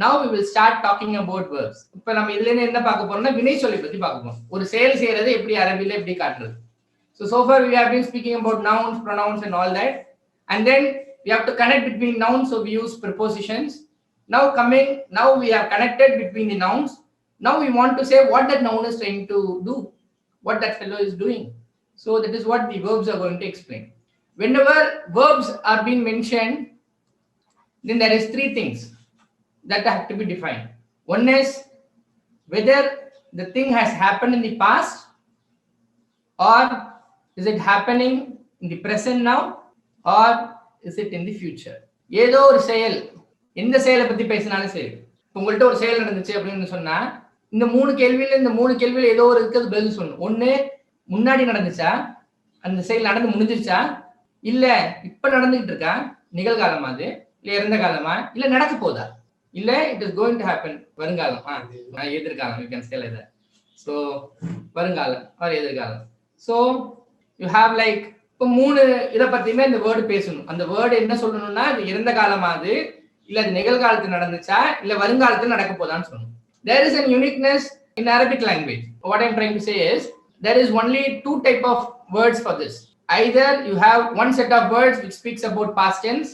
Now we will start talking about verbs. இப்போ நம்ம இதுல இருந்து என்ன பார்க்க போறோம்னா வினை சொல்லி பத்தி பார்க்க போறோம். ஒரு செயல் செய்யறது எப்படி அரபில எப்படி காட்டுறது. So far we have been speaking about nouns, pronouns and all that, and then we have to connect between nouns, so we use prepositions. Now we are connected between the nouns. Now we want to say what that noun is trying to do, what that fellow is doing. So that is what the verbs are going to explain. Whenever verbs are being mentioned, then there is three things that have to be defined. One is whether the thing has happened in the past, or is it happening in the present now, or is it in the future. ஏதோ ஒரு செயல், எந்த செயலை பத்தி பேசினாலும் சரி, உங்கள்கிட்ட ஒரு செயல் நடந்துச்சு அப்படின்னு சொன்னா இந்த மூணு கேள்வியில ஏதோ ஒரு இருக்கிறது பதில் சொல்லணும். ஒண்ணு முன்னாடி நடந்துச்சா, அந்த செயல் நடந்து முடிஞ்சிருச்சா, இல்ல இப்ப நடந்துகிட்டு இருக்கா, நிகழ்காலமா அது, இல்ல இறந்த காலமா, இல்ல நடக்க போதா, இல்ல it is going to happen, வருங்காலம், எதிர்காலம், you can say like that. So வருங்காலம் ஆர் எதிர்காலம். சோ யூ ஹேவ் லைக் இப்போ மூணு இதை பத்தியுமே இந்த வேர்டு பேசணும். அந்த வேர்டு என்ன சொல்லணும்னா அது இறந்த காலமா, அது இல்ல அது நிகழ்காலத்தில் நடந்துச்சா, இல்ல வருங்காலத்தில் நடக்க போதான்னு சொல்லணும். There is a uniqueness in Arabic language. What I'm trying to say is there is only two type of words for this. Either you have one set of words which speaks about past tense,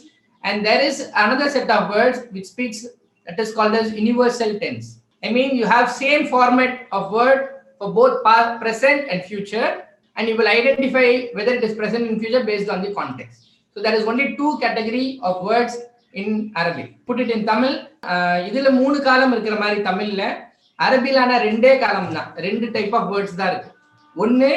and there is another set of words which speaks, that is called as universal tense. I mean you have same format of word for both past, present and future, and you will identify whether it is present and future based on the context. So there is only two category of words in Arabic. Put it in Tamil. இதுல மூணு காலம் இருக்கிற மாதிரி தமிழ்ல அரபிலான ரெண்டே காலம் தான், ரெண்டு டைப் ஆஃப் வேர்ட்ஸ் தான் இருக்கு. ஒன்னு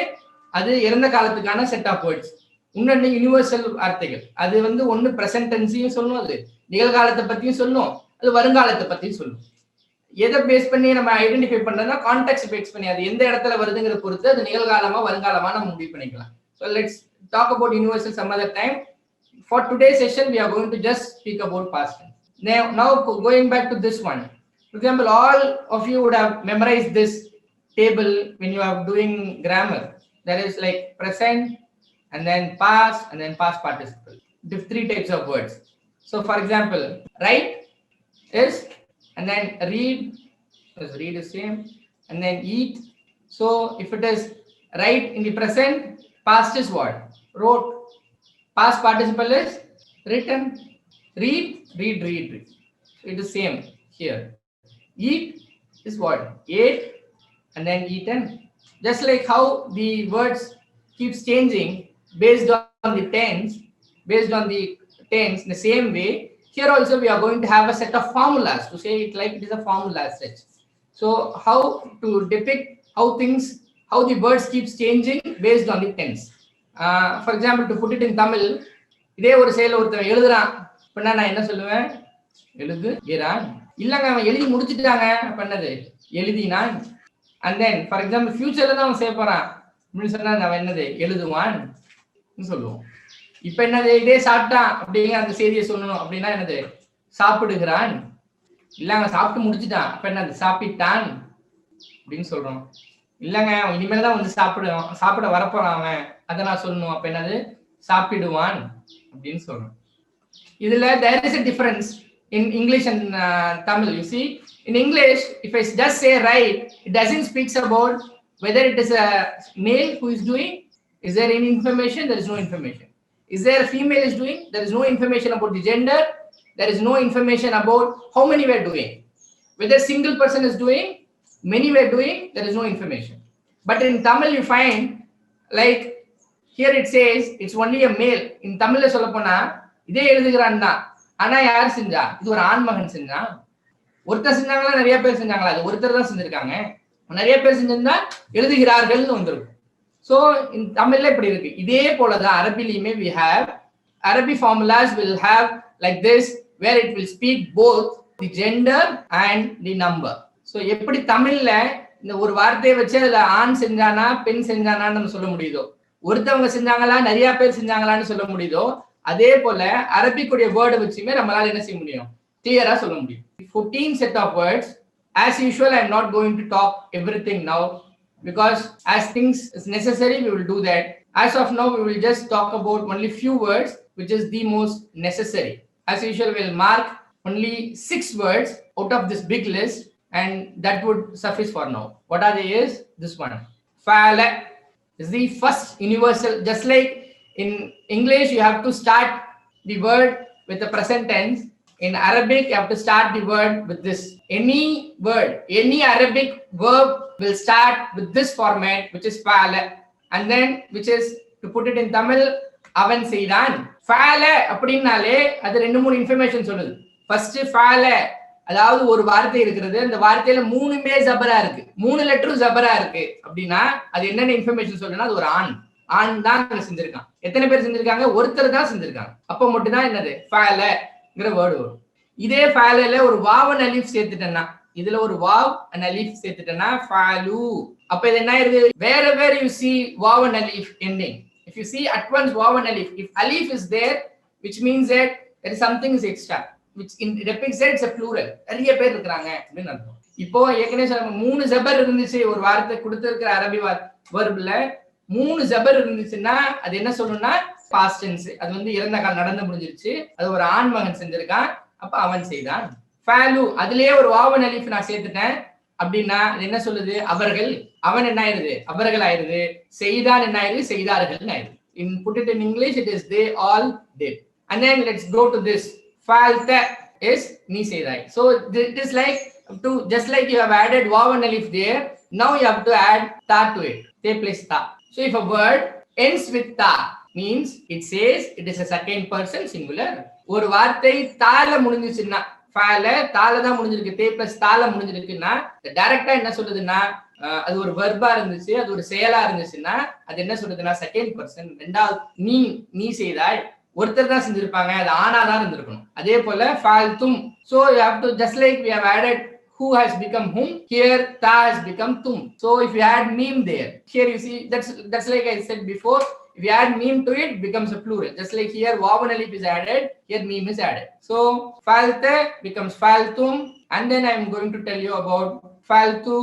அது இறந்த காலத்துக்கான செட் ஆஃப் வேர்ட்ஸ், இன்னொன்னு யூனிவர்சல் வார்த்தைகள். அது ஒன்னு பிரசன்ட் டென்ஸையும் சொல்லும், அது நிகழ்காலத்தை பத்தியும் சொல்லும், அது வருங்காலத்தை பத்தியும் சொல்லும். எதை பேஸ் பண்ணி நம்ம ஐடென்டிஃபை பண்றோம்னா கான்டெக்ட் பேஸ் பண்ணி, அது எந்த இடத்துல வருதுங்கிற பொறுத்து அது நிகழ்காலமா வருங்காலமா நம்ம முடிவு பண்ணிக்கலாம். So let's talk about universal some other time. For today's session we are going to just speak about past tense. Now going back to this one, for example, all of you would have memorized this table when you are doing grammar. There is like present and then past and then past participle, three types of words. So for example, write is, and then read is same, and then eat. So if it is write in the present, past is what? Wrote. Past participle is written. Read. It is same here. Eat is what? Ate and then eaten. Just like how the words keeps changing based on the tense, in the same way here also we are going to have a set of formulas to say it like it is a formula as such. So how to depict how the words keeps changing based on the tense. For example, to put it in Tamil, இதே ஒரு செயல் ஒருத்தன் எழுதுறான் அப்படின்னா நான் என்ன சொல்லுவேன்? எழுதுகிறான். இல்லங்க அவன் எழுதி முடிச்சுட்டாங்க பண்ணது எழுதினான். And then for example ஃபியூச்சர்ல தான் அவன் செய்ய போறான் அப்படின்னு சொன்னா அவன் என்னது? எழுதுவான் சொல்லுவோம். இப்ப என்னது? இதே சாப்பிட்டான் அப்படிங்கிற அந்த செய்தியை சொல்லணும் அப்படின்னா என்னது? சாப்பிடுகிறான். இல்லங்க சாப்பிட்டு முடிச்சுட்டான் அப்ப என்னது? சாப்பிட்டான் அப்படின்னு சொல்றோம். இல்லங்க அவன் இனிமேல்தான் சாப்பிட வரப்போறான் அவன், அதை நான் சொல்லணும். அப்ப என்னது? சாப்பிடுவான் அப்படின்னு சொல்றோம். இதுல there is a difference in English and Tamil. You see, in English if I just say write, it doesn't speaks about whether it is a male who is doing. Is there any information? There is no information. Is there a female is doing? There is no information about the gender. There is no information about how many were doing. Whether single person is doing, many were doing, there is no information. But in Tamil you find like here it says it's only a male. In Tamil சொல்ல போனா இதே எழுதுகிறான் தான், ஆனா யார் செஞ்சா? இது ஒரு ஆண்மகன் செஞ்சான். ஒருத்தர் செஞ்சாங்களா நிறைய பேர் செஞ்சாங்களா? அது ஒருத்தர் தான் செஞ்சிருக்காங்க. நிறைய பேர் செஞ்சிருந்தா எழுதுகிறார்கள்னு வந்திருக்கும். So in Tamil இப்படி இருக்கு. இதே போலதான் அரபிலையுமே we have Arabic formulas will have like this, where it will speak both the gender and the number. So எப்படி தமிழ்ல இந்த ஒரு வார்த்தையை வச்சு அதுல ஆண் செஞ்சானா பெண் செஞ்சானான்னு நம்ம சொல்ல முடியுதோ, ஒருத்தவங்க செஞ்சாங்களா நிறைய பேர் செஞ்சாங்களான்னு சொல்ல முடியுதோ, அதே போல அரபிக்குடைய வேர்டு வச்சுமே நம்மளால என்ன செய்ய முடியும்? கிளியரா சொல்ல முடியும். 14 set of words. As usual, I am not going to talk everything now because as things is necessary, we will do that. As of now, we will just talk about only few words, which is the most necessary. As usual, we will mark only 6 words out of this big list, and that would suffice for now. What are they is this one. Fa'ala is the first universal. Just like in English you have to start the word with the present tense, in Arabic you have to start the word with this. Any word, any Arabic verb will start with this format, which is fa'ala, and then which is, to put it in Tamil, அவன் செய்தான். fa'ala அப்படினாலே அது ரெண்டு மூணு information சொல்லுது. First fa'ala, அதாவது ஒரு வார்த்தை இருக்கிறது, அந்த வார்த்தையில மூணுமே ஜபரா இருக்கு, 3 லெட்டரும் ஜபரா இருக்கு அப்படின்னா அது என்னென்ன இன்ஃபர்மேஷன் சொல்லுன்னா அது ஒரு ஆண் தான் செஞ்சிருக்கான். எத்தனை பேர் செஞ்சிருக்காங்க? ஒருத்தர் தான் செஞ்சிருக்காங்க. அப்ப மட்டும் தான் என்னது fa'alaங்கிற வேர்டு வரும். இதே fa'alaல ஒரு வாவ் அலிஃப் சேர்த்துட்டேன்னா, இதுல ஒரு வாவ் and அலிஃப் சேர்த்துட்டேன்னா fa'alu. அப்ப இது என்ன இருக்கு? wherever you see vav and alif ending, if you see at once vav and alif, if alif is there, which means that there is something is extra, which represents a plural. நிறைய பேர் இருக்காங்க அப்படினு அர்த்தம். இப்போ ஏற்கனவே சொன்ன 3 ஜபர் இருந்துச்சு ஒரு வார்த்தை கொடுத்திருக்கிற அரபி வெர்ப்ல 3 ஜபர் இருந்துச்சுன்னா அது என்ன சொல்லணும்னா past tense. அது வந்து இறந்த காலம் நடந்து முடிஞ்சிருச்சு, அது ஒரு ஆண் மகன் செஞ்சிருக்கான், அப்ப அவன் செய்தான். fa'alu அதுலயே ஒரு வாவ் and alif நான் சேர்த்துட்டேன் அப்படின்னா அது என்ன சொல்லுது? அவர்கள். அவன் என்ன ஆயிருது? அவர்கள் ஆயிருது. செய்தான் என்ன ஆயிருது? செய்தார்கள் ஆயிருது. In put it in English, it is they all did. And then let's go to this. Fa'alta is நீ செய்தாய். So it is like to, just like you have added vav and alif there, now you have to add ta to it. They plus ta. So if a word ends with ta, means it says it is a second person singular. ஒரு வார்த்தை தால முடிஞ்சிச்சுன்னா, fa'ala தால தான் முடிஞ்சிருக்கு, தே plus தால முடிஞ்சிருக்குன்னா டைரக்டா என்ன சொல்லுதுன்னா அது ஒரு வெர்பா இருந்துச்சு, அது ஒரு செயலா இருந்துச்சுன்னா அது என்ன சொல்லுதுன்னா செகண்ட் பர்சன். ரெண்டாவது நீ செய்தாய், ஒருத்தர் தான் செஞ்சிருப்பாங்க, அது ஆனா தான் இருந்திருக்கணும். அதே போல fa'altum. So you have to, just like we have added who has become whom, here ta has become tum. So if you add meme there, here you see that's like I said before, if you add meme to it, becomes a plural. Just like here vav and alif is added, here meme is added. So fa'alta becomes fa'altum. And then I am going to tell you about fa'altu.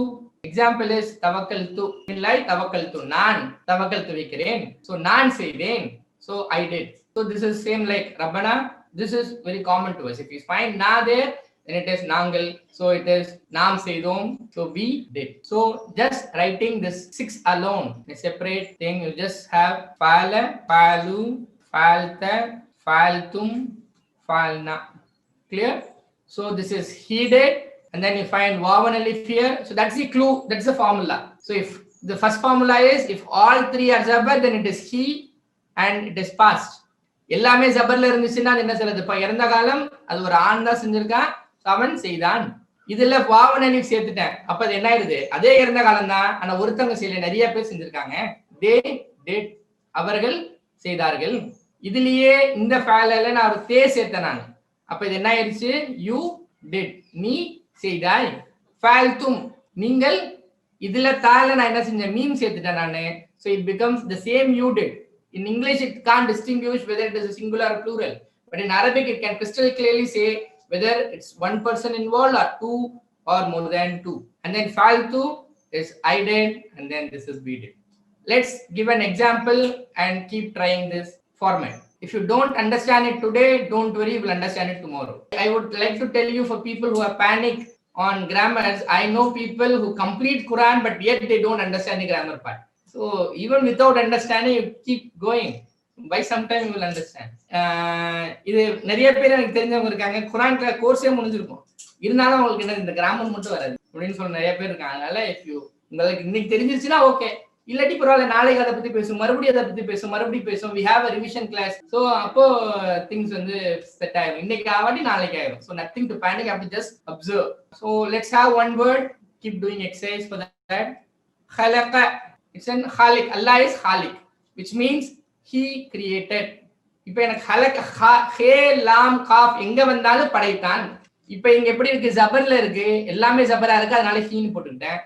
Example is tawakkaltu. Illai tawakkaltu, நான் tawakkaltu வைக்கிறேன். So நான் செய்தேன், so I did. So this is same like rabbana. This is very common to us. If you find na there, then it is நாங்கள். So it is நாம் செய்தோம், so we did. So just writing this 6 alone, a separate thing, you just have fa'ala, fa'alu, fa'alta, fa'altum, fa'alna. Clear? So this is he did, and then you find vav and alif here. So that's the clue, that's the formula. So if the first formula is if all 3 are zabar, then it is he and it is past. எல்லாமே ஜபர்ல இருந்துச்சுன்னா என்ன சொல்றது? இப்ப இறந்த காலம் அது ஒரு ஆண் தான் செஞ்சிருக்கான், அவன் செய்தான். இதுல வாவ் and alif சேர்த்துட்டேன், அப்ப அது என்ன ஆயிருது? அதே இறந்த காலம் தான், ஆனா ஒருத்தவங்க செய்யல, நிறைய பேர் செஞ்சிருக்காங்க. they did, அவர்கள் செய்தார்கள். இதுலயே இந்த ஃபa'ala நான் ஒரு தே சேர்த்தேன் நான், அப்ப இது என்ன ஆயிருச்சு? you did, நீ செய்தாய். fa'altum, நீங்கள். இதுல தால நான் என்ன செஞ்சேன்? மீம் சேர்த்துட்டேன் நானு, so it becomes the same you did. In English it can't distinguish whether it is a singular or plural, but in Arabic it can crystal clearly say whether it's one person involved or 2 or more than 2. And then fa'altu is I did, and then this is we did. Let's give an example and keep trying this format. If you don't understand it today, don't worry, you will understand it tomorrow. I would like to tell you, for people who are panic on grammars, I know people who complete Quran but yet they don't understand the grammar part. So even without understanding, you keep going. By some time you will understand. இது நிறைய பேர் எனக்கு தெரிஞ்சவங்க இருக்காங்க, குரான்ல கோர்ஸே முடிஞ்சிருக்கும், இருந்தாலும் அவங்களுக்கு என்ன இந்த கிராமர் மட்டும் வராது அப்படின்னு சொல்ல நிறைய பேர் இருக்காங்க. அதனால if you உங்களுக்கு இன்னைக்கு தெரிஞ்சிருச்சுன்னா ஓகே, இல்லாட்டி பரவாயில்ல, நாளைக்கு அதை பத்தி பேசும், மறுபடியும் அதை பத்தி பேசும், மறுபடியும் பேசும். we have a revision class. So அப்போ things வந்து செட் ஆயிடும். இன்னைக்கு ஆவாட்டி நாளைக்கு ஆயிடும். So nothing to panic, have to just observe. So let's have one word, keep doing exercise for that. khalaqa, it's an khaliq. Allah is khaliq, which means he created. இப்போ எனக்கு khalaqa, khe lam kaf எங்க வந்தாலும் படைத்தான். இப்போ இங்க எப்படி இருக்கு? ஜபர்ல இருக்கு, எல்லாமே ஜபரா இருக்கு, அதனால ஹீன்னு போட்டுட்டேன்.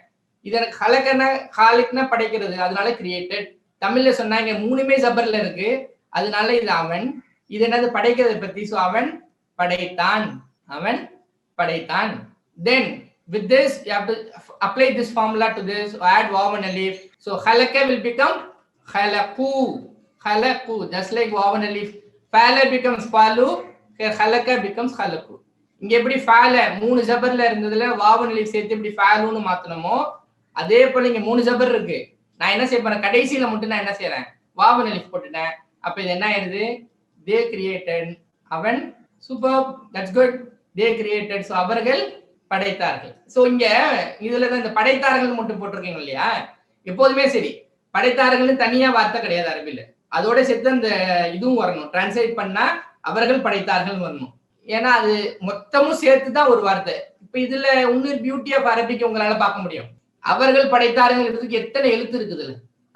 இது எனக்கு khalaqa khaliqனா படைக்கிறது, அதனால கிரியேட்டட். தமிழ்ல சொன்னாங்க மூணுமே ஜபர்ல இருக்கு, அதனால இது அவன். இது என்னது? படைக்கிறதை பத்தி. சோ அவன் படைத்தான், அவன் படைத்தான். Then with this you have to apply this formula to this, add vav and alif. So khalaqa will become khalaqu, khalaqu, just like vav and alif. Fa'ala becomes fa'alu, khalaqa becomes khalaqu. இங்க எப்படி ஃபேல 3 ஜபர்ல இருந்ததுல வாவு நிலை சேர்த்து எப்படி ஃபேலுன்னு மாத்தணுமோ அதே போல இங்க 3 ஜபர் இருக்கு. நான் என்ன செய்ய போறேன், கடைசியில மட்டும் நான் என்ன செய்யறேன், வாவு நிலை போட்டுட்டேன். அப்ப இது என்ன ஆயிருது, தே கிரியேட்டட், அவன், super, that's good, they created, so அவர்கள் படைத்தார்கள். சோ இங்க இதுலதான் இந்த படைத்தார்கள் மட்டும் போட்டிருக்கீங்க இல்லையா, எப்போதுமே சரி படைத்தார்கள்னு தனியா வார்த்தை கிடையாது அரபில, அதோட சேர்த்து அந்த இதுவும் வரணும், டிரான்ஸ்லேட் பண்ணா அவர்கள் படைத்தார்கள் வரணும். ஏன்னா அது மொத்தமும் சேர்த்துதான் ஒரு வார்த்தை. இப்ப இதுல இன்னொரு பியூட்டி ஆஃப் அரபிக் உங்களால பார்க்க முடியும். அவர்கள் படைத்தார்கள் எத்தனை எழுத்து இருக்குதுல,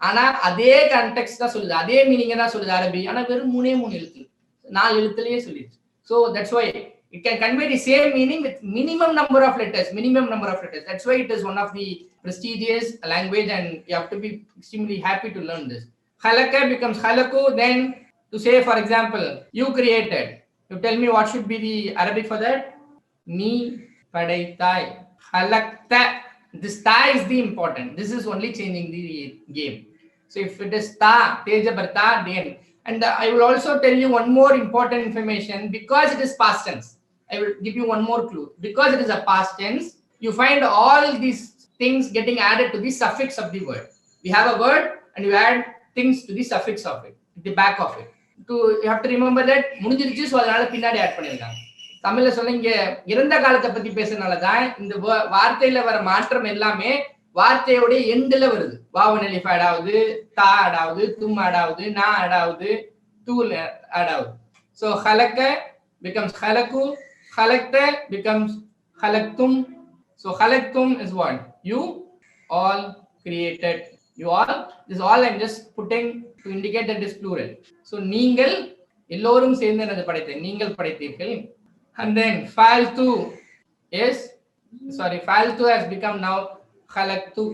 ஆனா அதே கான்டெக்ட் தான் சொல்லுது, அதே மீனிங் தான் சொல்லுது அரபி. ஆனா வெறும் 3 எழுத்து, 4 எழுத்துலயே சொல்லிடுச்சு. So that's why it can convey the same meaning with minimum number of letters. That's why it is one of the prestigious language, and you have to be extremely happy to learn this. Khalaqa becomes khalaku. Then to say, for example, you created, you tell me what should be the Arabic for that. Ni padaithai, khalaqta. This ta is the important. This is only changing the game. So if it is ta, teja barta, then. And I will also tell you one more important information, because it is past tense. I will give you one more clue. Because it is a past tense, you find all these things getting added to the suffix of the word. We have a word and you add things to the suffix of it, the back of it. You have to remember that முடிஞ்சிருச்சு, so அதனால பின்னாடி add பண்ணிருக்காங்க. தமிழ்ல சொல்ல இங்க இறந்த காலத்தை பத்தி பேசுறதுனாலதான் இந்த வார்த்தையில வர மாற்றம் எல்லாமே வார்த்தையோட எண்டுல வருது. வாவு நிலை ஆட் ஆகுது, தா ஆட் ஆகுது, தும் ஆட் ஆகுது, நா ஆட் ஆகுது, தூல் ஆட் ஆகுது. So khalaqa becomes khalaku, khalaqta becomes khalaqtum. So khalaqtum is what? You all created. You all, this all I'm just putting to indicate that it is plural. So நீங்கள் எல்லோரும் சேர்ந்து என்னது படைத்தீர்கள், நீங்கள் படைத்தீர்கள். And then faltu is, sorry, faltu has become now khalaqtu.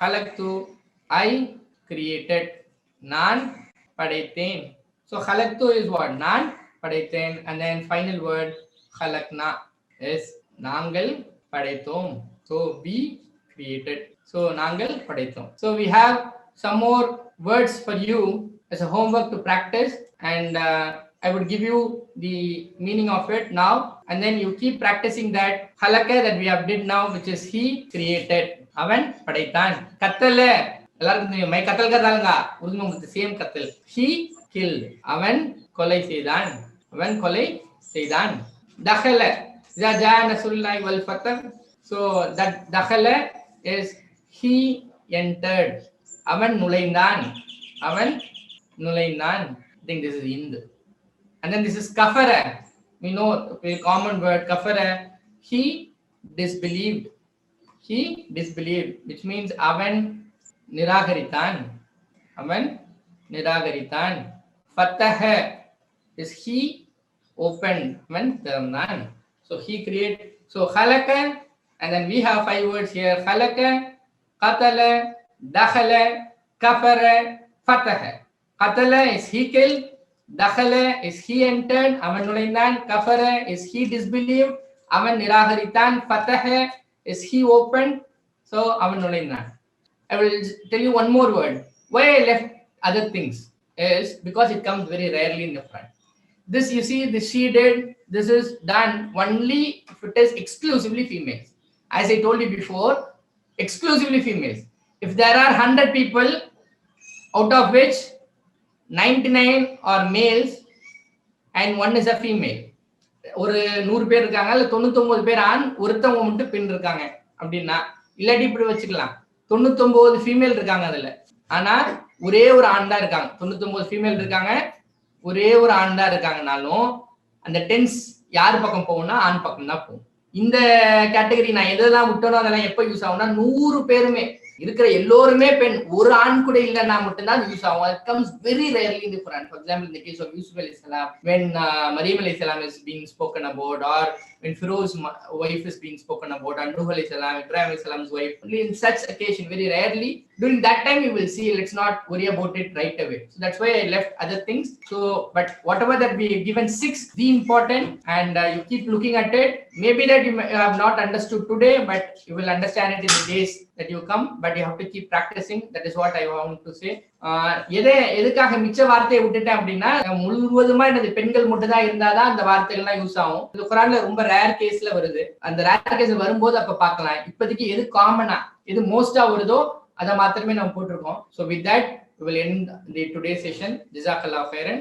Khalaqtu, I created. நான் படைத்தேன். So khalaqtu is what? நான் படைத்தேன். And then final word khalaqna is நாங்கள் படைத்தோம். So we created. So நாங்கள் படைத்தோம். So we have some more words for you as a homework to practice, and I would give you the meaning of it now, and then you keep practicing that khalaqa that we have did now, which is he created. அவன் படைத்தான். கத்தல எல்லாருக்கும் தெரியும், my கத்தல் கத்தாலுங்க Urdu உங்களுக்கு same கத்தல். he killed, அவன் கொலை செய்தான், அவன் கொலை செய்தான். தஹல, ஜா ஜா நஸ்ருல்லாஹி வல் ஃபத்ஹ். So that dakhala is he entered, அவன் நுழைந்தான், அவன் நுழைந்தான். I think this is ind. And then this is kafara. We know a common word kafara. He disbelieved. He disbelieved, which means avan niragaritan. Avan niragaritan. Fataha is he opened. Avan tharamnan. So he created. So khalaqa, and then we have 5 words here. Khalaqa, qatala, dakhala, kafara, fataha. Qatala is he killed. Dakhala is he entered, avan nulaindan. Kafara is he disbelieved, avan niragaritan. Fataha is he opened, so avan nulaindan. I will tell you one more word. Why I left other things is because it comes very rarely in the front. This you see, this she did, this is done only if it is exclusively females. As I told you before, exclusively females. If there are 100 people, out of which 99 are males and 1 is a female, ஒரு 100 பேர் இருக்காங்க, இல்ல 99 பேர் ஆண், ஒருத்தவங்க மட்டும் பெண் இருக்காங்க அப்படின்னா, இல்லாட்டி இப்படி வச்சுக்கலாம், 99 ஃபீமேல் இருக்காங்க அதுல, ஆனா ஒரே ஒரு ஆண் தான் இருக்காங்க. 99 ஃபீமேல் இருக்காங்க, ஒரே ஒரு ஆண் தான் இருக்காங்கனாலும் அந்த டென்ஸ் யார் பக்கம் போகும்னா ஆண் பக்கம் தான் போகும். இந்த கேட்டகரி நான் எதெல்லாம் விட்டனோ அதெல்லாம் எப்ப யூஸ் ஆகும்னா 100 பேருமே இருக்கிற எல்லோருமே பெண், ஒரு ஆண் கூட இல்லைன்னா மட்டும்தான் யூஸ் ஆகும். It comes very rarely in the Quran. For example, in the case of Yusuf alayhi salam, when Maryam alayhi salam is being spoken about, or when Pharaoh's wife is being spoken about, and Nuh alayhi salam, Ibrahim alayhi salam's wife, only in such occasion, very rarely. During that time you will see, let's not worry about it right away. So that's why I left other things. So but whatever that we have given 6, the important, and you keep looking at it. Maybe that you have not understood today, but you will understand it in the days that you come, but you have to keep practicing. That is what I want to say. எதுக்காக மிச்ச வார்த்தையை விட்டுட்டேன் அப்படின்னா, முழுவதுமா எனது பெண்கள் மட்டும் தான் இருந்தாதான் அந்த வார்த்தைகள்லாம் யூஸ் ஆகும். இது குரான்ல ரொம்ப ரேர் கேஸ்ல வருது. அந்த ரேர் கேஸ் வரும்போது அப்ப பார்க்கலாம். இப்போதைக்கு எது காமனா எது மோஸ்டா வருதோ அதை மாத்திரமே நம்ம போட்டிருக்கோம். So with that we will end the today's session. Jazakallah khairan.